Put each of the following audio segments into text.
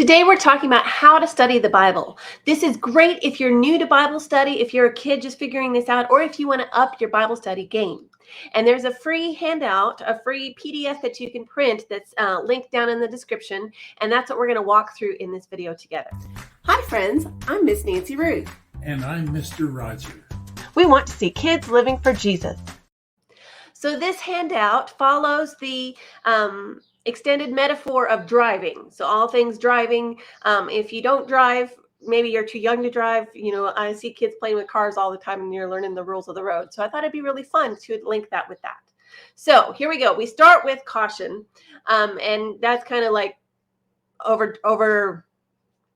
Today, we're talking about how to study the Bible. This is great if you're new to Bible study, if you're a kid just figuring this out, or if you want to up your Bible study game. And there's a free handout, a free PDF that you can print that's linked down in the description. And that's what we're going to walk through in this video together. Hi, friends. I'm Miss Nancy Ruth. And I'm Mr. Roger. We want to see kids living for Jesus. So this handout follows the extended metaphor of driving. So all things driving. If you don't drive, maybe you're too young to drive. You know, I see kids playing with cars all the time and you're learning the rules of the road. So I thought it'd be really fun to link that with that. So here we go. We start with caution. And that's kind of like over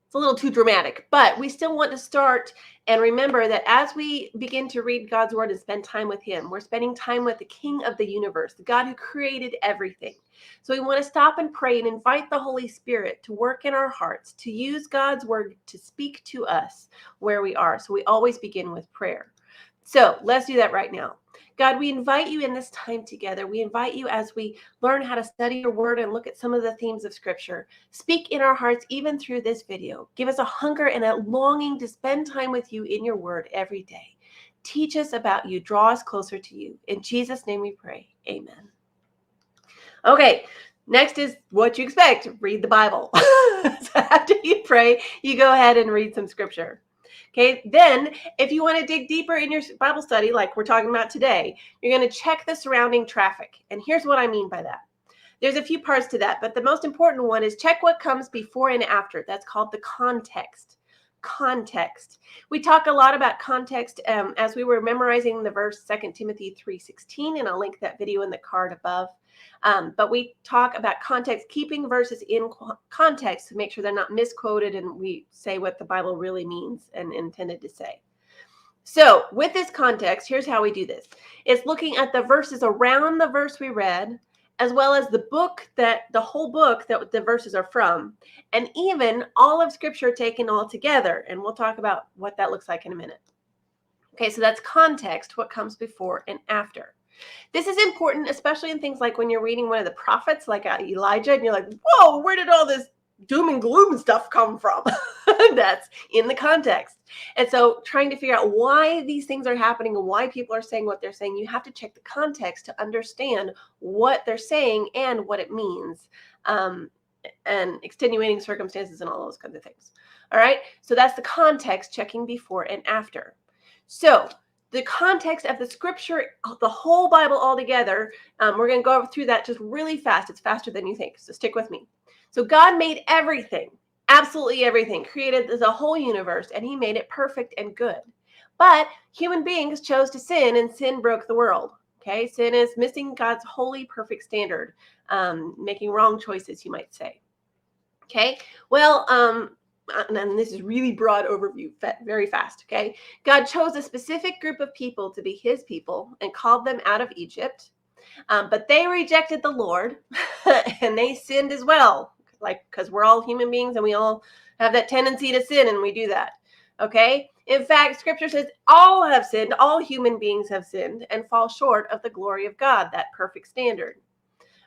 it's a little too dramatic, but we still want to start and remember that as we begin to read God's word and spend time with him, we're spending time with the King of the universe, the God who created everything. So we want to stop and pray and invite the Holy Spirit to work in our hearts, to use God's word to speak to us where we are. So we always begin with prayer. So let's do that right now. God, we invite you in this time together. We invite you as we learn how to study your word and look at some of the themes of scripture. Speak in our hearts, even through this video. Give us a hunger and a longing to spend time with you in your word every day. Teach us about you. Draw us closer to you. In Jesus' name we pray. Amen. Okay, next is what you expect. Read the Bible. So after you pray, you go ahead and read some scripture. Okay, then if you want to dig deeper in your Bible study, like we're talking about today, you're going to check the surrounding traffic. And here's what I mean by that. There's a few parts to that, but the most important one is check what comes before and after. That's called the context. Context. We talk a lot about context as we were memorizing the verse 2 Timothy 3:16, and I'll link that video in the card above. But we talk about context, keeping verses in context to make sure they're not misquoted and we say what the Bible really means and intended to say. So with this context, here's how we do this. It's looking at the verses around the verse we read, as well as the whole book that the verses are from, and even all of scripture taken all together. And we'll talk about what that looks like in a minute. Okay, so that's context, what comes before and after. This is important, especially in things like when you're reading one of the prophets, like Elijah, and you're like, whoa, where did all this doom and gloom stuff come from? That's in the context. And so trying to figure out why these things are happening and why people are saying what they're saying, you have to check the context to understand what they're saying and what it means, and extenuating circumstances and all those kinds of things. All right, so that's the context, checking before and after. So the context of the scripture, the whole Bible all together, we're going to go through that just really fast. It's faster than you think, so stick with me. So God made everything, absolutely everything, created the whole universe, and he made it perfect and good. But human beings chose to sin, and sin broke the world. Okay, sin is missing God's holy, perfect standard, making wrong choices, you might say. Okay, well, and this is really broad overview, very fast, okay? God chose a specific group of people to be his people and called them out of Egypt, but they rejected the Lord and they sinned as well, like, because we're all human beings and we all have that tendency to sin, and we do that, okay? In fact, scripture says all have sinned, all human beings have sinned and fall short of the glory of God, that perfect standard.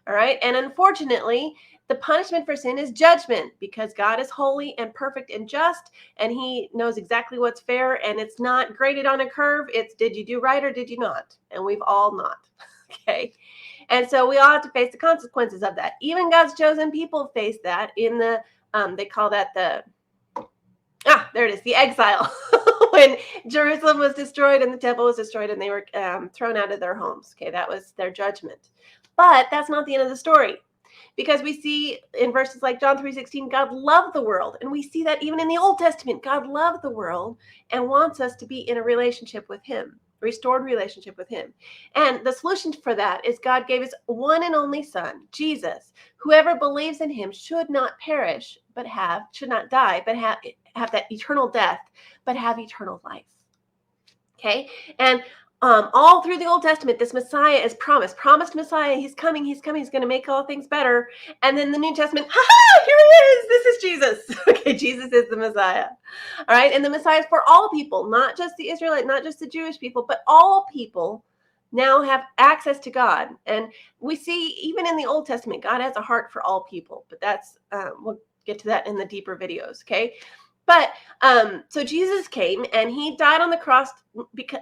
All right. And unfortunately, the punishment for sin is judgment, because God is holy and perfect and just, and he knows exactly what's fair, and it's not graded on a curve. It's did you do right or did you not? And we've all not. Okay. And so we all have to face the consequences of that. Even God's chosen people face that in the, they call that there it is, the exile. When Jerusalem was destroyed and the temple was destroyed and they were thrown out of their homes. Okay, that was their judgment. But that's not the end of the story, because we see in verses like John 3:16, God loved the world. And we see that even in the Old Testament, God loved the world and wants us to be in a relationship with him, restored relationship with him. And the solution for that is God gave his one and only son, Jesus. Whoever believes in him should not perish, but should not die, but have that eternal death, but have eternal life. Okay, and all through the Old Testament, this Messiah is promised Messiah. He's coming. He's going to make all things better. And then the New Testament, here he is. This is Jesus. Okay, Jesus is the Messiah. All right, and the Messiah is for all people, not just the Israelite, not just the Jewish people, but all people now have access to God. And we see even in the Old Testament, God has a heart for all people. But we'll get to that in the deeper videos, okay? But so Jesus came and he died on the cross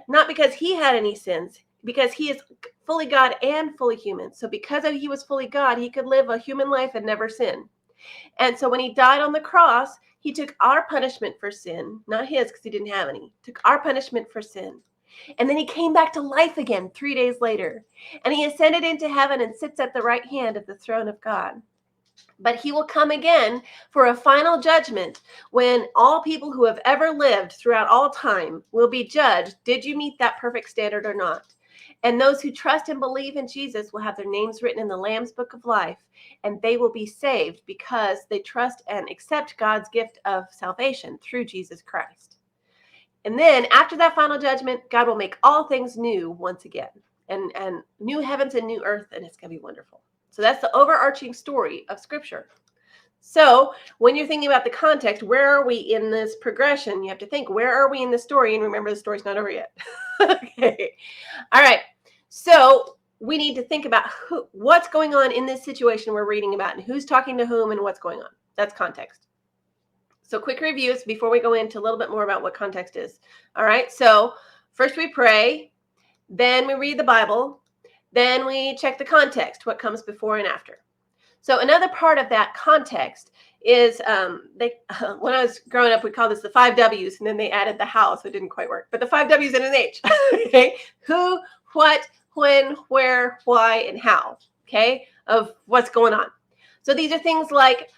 not because he had any sins, because he is fully God and fully human. So because he was fully God, he could live a human life and never sin. And so when he died on the cross, he took our punishment for sin, not his because he didn't have any, took our punishment for sin. And then he came back to life again 3 days later. And he ascended into heaven and sits at the right hand of the throne of God. But he will come again for a final judgment when all people who have ever lived throughout all time will be judged. Did you meet that perfect standard or not? And those who trust and believe in Jesus will have their names written in the Lamb's Book of Life, and they will be saved because they trust and accept God's gift of salvation through Jesus Christ. And then after that final judgment, God will make all things new once again, and new heavens and new earth, and it's going to be wonderful. So that's the overarching story of Scripture. So when you're thinking about the context, where are we in this progression? You have to think, where are we in the story? And remember, the story's not over yet. Okay. All right. So we need to think about what's going on in this situation we're reading about and who's talking to whom and what's going on. That's context. So quick reviews before we go into a little bit more about what context is. All right. So first we pray, then we read the Bible, then we check the context, what comes before and after. So another part of that context is when I was growing up, we called this the 5 W's, and then they added the how, so it didn't quite work. But the 5 W's and an H. Okay, who, what, when, where, why, and how. Okay, of what's going on. So these are things like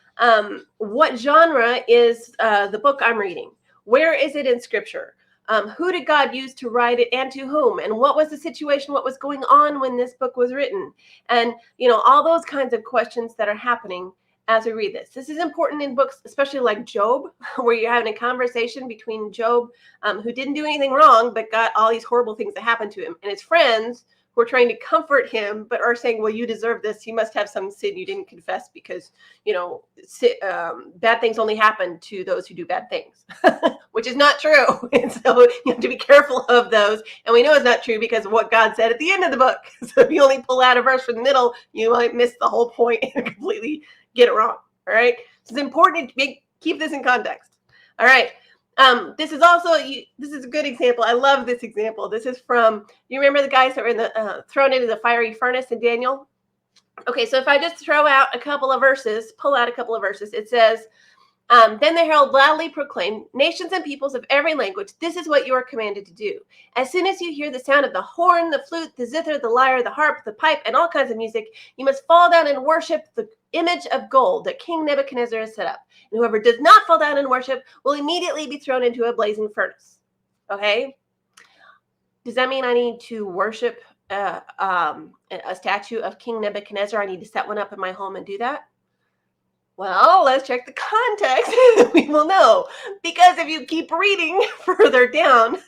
what genre is the book I'm reading? Where is it in Scripture? Who did God use to write it and to whom? And what was the situation? What was going on when this book was written? And, all those kinds of questions that are happening as we read this. This is important in books, especially like Job, where you're having a conversation between Job, who didn't do anything wrong, but got all these horrible things that happened to him, and his friends who are trying to comfort him, but are saying, well, you deserve this. You must have some sin you didn't confess because, bad things only happen to those who do bad things, which is not true. And so you have to be careful of those. And we know it's not true because of what God said at the end of the book. So if you only pull out a verse from the middle, you might miss the whole point and completely get it wrong. All right. So it's important to keep this in context. All right. This is a good example. I love this example. This is from, you remember the guys that were thrown into the fiery furnace in Daniel? Okay, so if I just pull out a couple of verses, it says, then the herald loudly proclaimed, nations and peoples of every language, this is what you are commanded to do. As soon as you hear the sound of the horn, the flute, the zither, the lyre, the harp, the pipe, and all kinds of music, you must fall down and worship the image of gold that King Nebuchadnezzar has set up. And whoever does not fall down and worship will immediately be thrown into a blazing furnace. Okay? Does that mean I need to worship a statue of King Nebuchadnezzar? I need to set one up in my home and do that? Well, let's check the context. We will know. Because if you keep reading further down,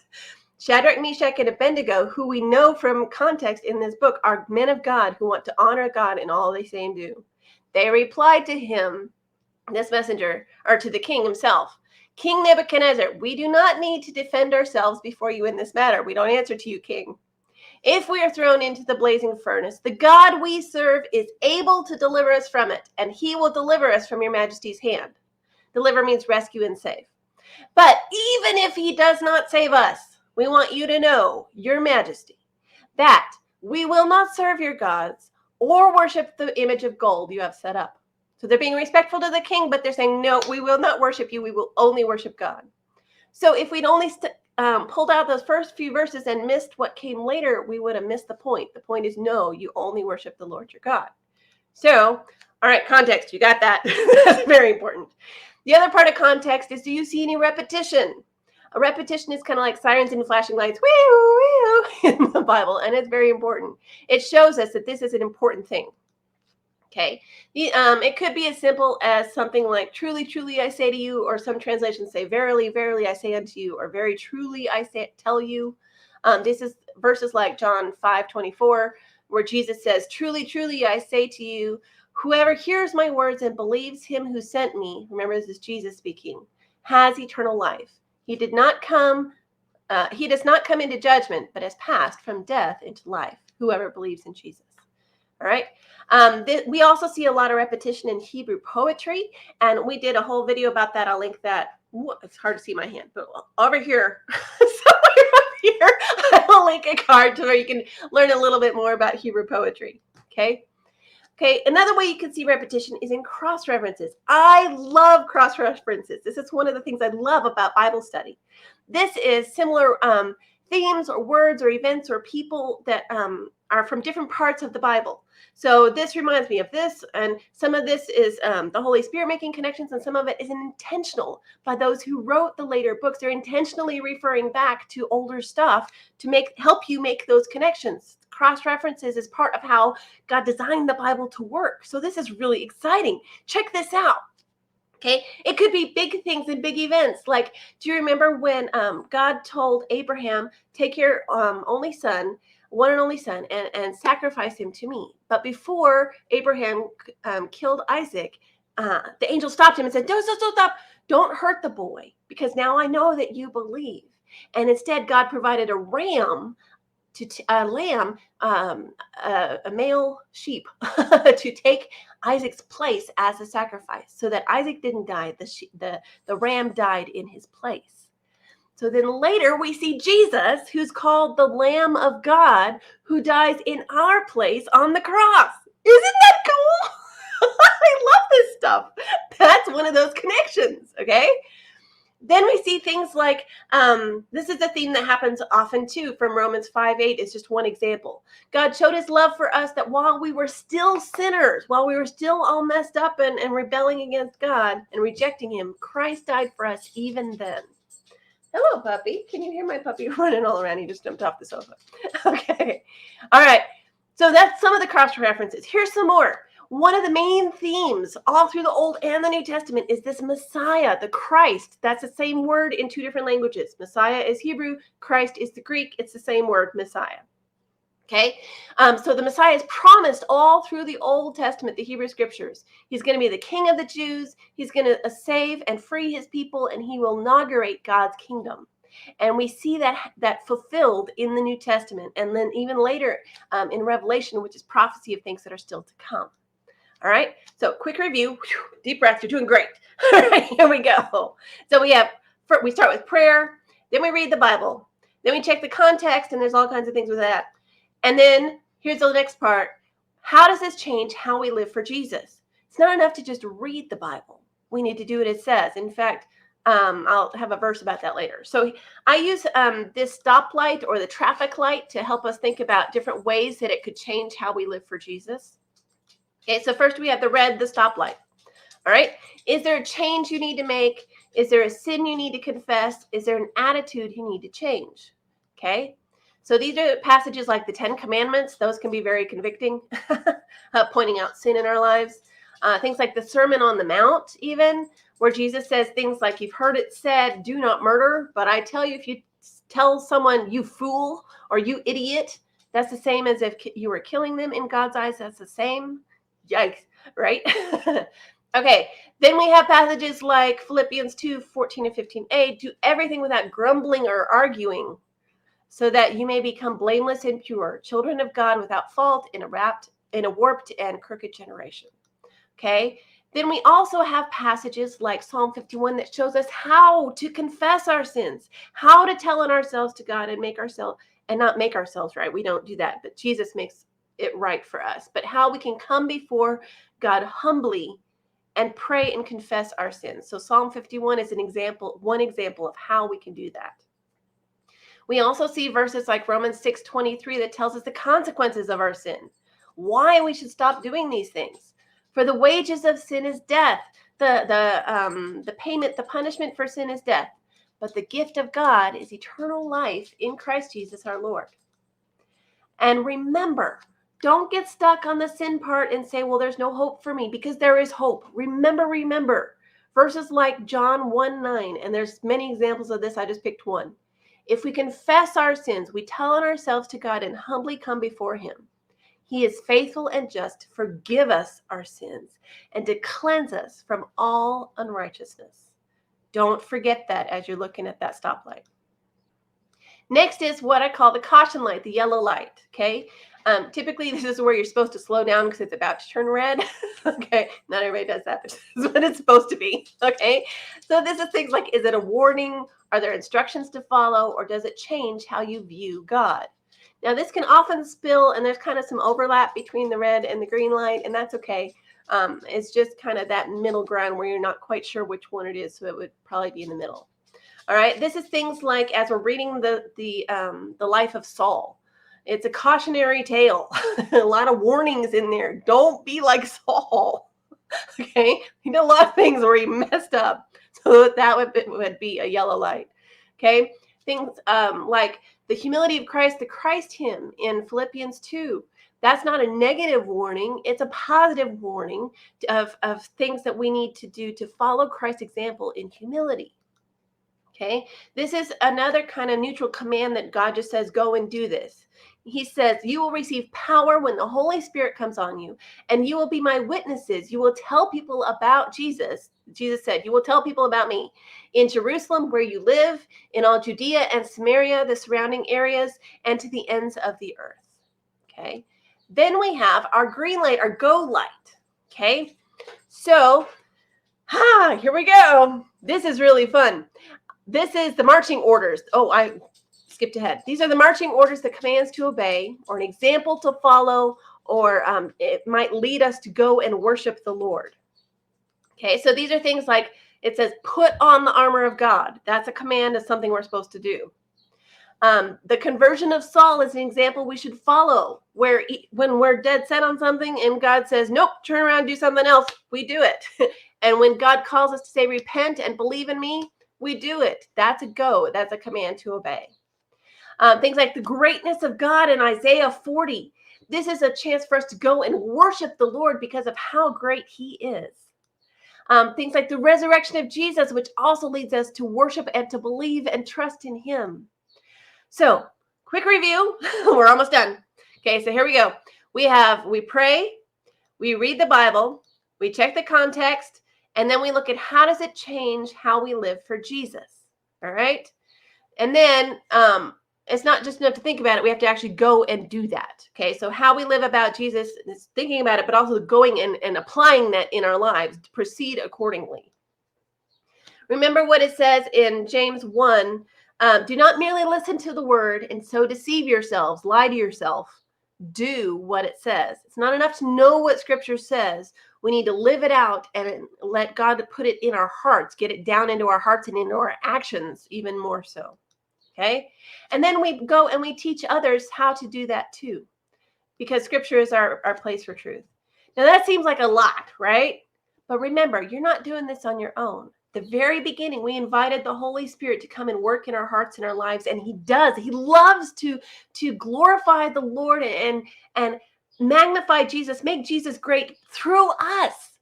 Shadrach, Meshach, and Abednego, who we know from context in this book, are men of God who want to honor God in all they say and do. They replied to him, this messenger, or to the king himself, King Nebuchadnezzar, we do not need to defend ourselves before you in this matter. We don't answer to you, king. If we are thrown into the blazing furnace, the God we serve is able to deliver us from it, and he will deliver us from your majesty's hand. Deliver means rescue and save. But even if he does not save us, we want you to know, your majesty, that we will not serve your gods or worship the image of gold you have set up. So they're being respectful to the king, but they're saying, no, we will not worship you. We will only worship God. So if we'd only pulled out those first few verses and missed what came later, we would have missed the point. The point is, no, you only worship the Lord your God. So, all right, context, you got that. That's very important. The other part of context is, do you see any repetition? A repetition is kind of like sirens and flashing lights in the Bible, and it's very important. It shows us that this is an important thing. Okay, it could be as simple as something like, truly, truly, I say to you, or some translations say, verily, verily, I say unto you, or very truly, I tell you. This is verses like John 5:24, where Jesus says, truly, truly, I say to you, whoever hears my words and believes him who sent me, remember this is Jesus speaking, has eternal life. He does not come into judgment, but has passed from death into life, whoever believes in Jesus. All right. We also see a lot of repetition in Hebrew poetry, and we did a whole video about that. I'll link that. Ooh, it's hard to see my hand, but over here, somewhere up here, I will link a card to where you can learn a little bit more about Hebrew poetry. Okay. Okay, another way you can see repetition is in cross references. I love cross references. This is one of the things I love about Bible study. This is similar themes or words or events or people that are from different parts of the Bible. So this reminds me of this, and some of this is the Holy Spirit making connections, and some of it is intentional by those who wrote the later books. They're intentionally referring back to older stuff to help you make those connections. Cross references is part of how God designed the Bible to work. So this is really exciting. Check this out. Okay, it could be big things and big events. Like, do you remember when God told Abraham, take your only son, one and only son, and sacrifice him to me? But before Abraham killed Isaac, the angel stopped him and said, "Don't stop. Don't hurt the boy, because now I know that you believe." And instead, God provided a ram, a lamb, a male sheep, to take Isaac's place as a sacrifice, so that Isaac didn't die. The ram died in his place. So then later we see Jesus, who's called the Lamb of God, who dies in our place on the cross. Isn't that cool? I love this stuff. That's one of those connections, okay? Then we see things like, this is a theme that happens often too, from Romans 5:8 is just one example. God showed his love for us that while we were still sinners, while we were still all messed up and rebelling against God and rejecting him, Christ died for us even then. Hello, puppy. Can you hear my puppy running all around? He just jumped off the sofa. Okay. All right. So that's some of the cross references. Here's some more. One of the main themes all through the Old and the New Testament is this Messiah, the Christ. That's the same word in two different languages. Messiah is Hebrew, Christ is the Greek. It's the same word, Messiah. Okay, so the Messiah is promised all through the Old Testament, the Hebrew scriptures. He's going to be the King of the Jews. He's going to save and free his people, and he will inaugurate God's kingdom. And we see that fulfilled in the New Testament, and then even later in Revelation, which is prophecy of things that are still to come. All right, so quick review. Deep breath. You're doing great. All right, here we go. So we start with prayer, then we read the Bible, then we check the context, and there's all kinds of things with that. And then here's the next part. How does this change how we live for Jesus? It's not enough to just read the Bible. We need to do what it says. In fact, I'll have a verse about that later. So I use this stoplight or the traffic light to help us think about different ways that it could change how we live for Jesus. Okay, so first we have the stoplight. All right. Is there a change you need to make? Is there a sin you need to confess? Is there an attitude you need to change? Okay. So these are passages like the 10 Commandments. Those can be very convicting, pointing out sin in our lives. Things like the Sermon on the Mount, even, where Jesus says things like, you've heard it said, do not murder. But I tell you, if you tell someone, you fool or you idiot, that's the same as if you were killing them in God's eyes. That's the same. Yikes, right? Okay, then we have passages like Philippians 2:14 and 15a, do everything without grumbling or arguing, so that you may become blameless and pure, children of God without fault in a warped and crooked generation. Okay, then we also have passages like Psalm 51 that shows us how to confess our sins, how to tell on ourselves to God and not make ourselves right. We don't do that, but Jesus makes it right for us. But how we can come before God humbly and pray and confess our sins. So Psalm 51 is one example of how we can do that. We also see verses like Romans 6:23 that tells us the consequences of our sin, why we should stop doing these things. For the wages of sin is death. The payment, the punishment for sin is death. But the gift of God is eternal life in Christ Jesus our Lord. And remember, don't get stuck on the sin part and say, well, there's no hope for me, because there is hope. Remember. Verses like John 1:9, and there's many examples of this. I just picked one. If we confess our sins, we tell on ourselves to God and humbly come before him. He is faithful and just to forgive us our sins and to cleanse us from all unrighteousness. Don't forget that as you're looking at that stoplight. Next is what I call the caution light, the yellow light, okay? Typically, this is where you're supposed to slow down because it's about to turn red. Okay, not everybody does that, but this is what it's supposed to be. Okay, so this is things like, is it a warning? Are there instructions to follow, or does it change how you view God? Now, this can often spill, and there's kind of some overlap between the red and the green light, and that's okay. It's just kind of that middle ground where you're not quite sure which one it is, so it would probably be in the middle. All right, this is things like, as we're reading the life of Saul, it's a cautionary tale. A lot of warnings in there. Don't be like Saul. Okay, he did a lot of things where he messed up, so that would be a yellow light. Okay, things like the humility of Christ, the Christ hymn in Philippians 2. That's not a negative warning. It's a positive warning of things that we need to do to follow Christ's example in humility. Okay, this is another kind of neutral command that God just says, go and do this. He says, you will receive power when the Holy Spirit comes on you, and you will be my witnesses. You will tell people about Jesus. Jesus said, you will tell people about me in Jerusalem, where you live, in all Judea and Samaria, the surrounding areas, and to the ends of the earth. Okay, then we have our green light, our go light. Okay, so here we go. This is really fun. This is the marching orders. Oh, I skipped ahead. These are the marching orders, the commands to obey, or an example to follow, or it might lead us to go and worship the Lord. Okay, so these are things like, it says, put on the armor of God. That's a command, of something we're supposed to do. The conversion of Saul is an example we should follow, where when we're dead set on something and God says, nope, turn around, do something else, we do it. And when God calls us to say, repent and believe in me, we do it. That's a go. That's a command to obey. Things like the greatness of God in Isaiah 40. This is a chance for us to go and worship the Lord because of how great he is. Things like the resurrection of Jesus, which also leads us to worship and to believe and trust in him. So, quick review. We're almost done. Okay, so here we go. We pray, we read the Bible, we check the context, and then we look at how does it change how we live for Jesus. All right? And then it's not just enough to think about it. We have to actually go and do that. Okay, so how we live about Jesus is thinking about it, but also going and applying that in our lives to proceed accordingly. Remember what it says in James 1. Do not merely listen to the word and so deceive yourselves, lie to yourself. Do what it says. It's not enough to know what Scripture says. We need to live it out and let God put it in our hearts, get it down into our hearts and into our actions even more so. Okay? And then we go and we teach others how to do that too, because Scripture is our place for truth. Now that seems like a lot, right? But remember, you're not doing this on your own. The very beginning, we invited the Holy Spirit to come and work in our hearts and our lives, and he does. He loves to glorify the Lord and magnify Jesus, make Jesus great through us.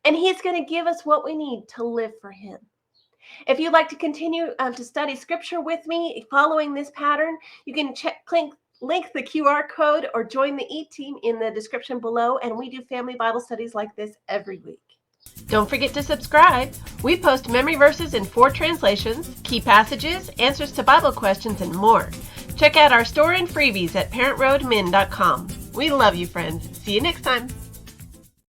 And he's going to give us what we need to live for him. If you'd like to continue to study Scripture with me, following this pattern, you can link the QR code or join the E-Team in the description below, and we do family Bible studies like this every week. Don't forget to subscribe. We post memory verses in 4 translations, key passages, answers to Bible questions, and more. Check out our store and freebies at parentroadmin.com. We love you, friends. See you next time.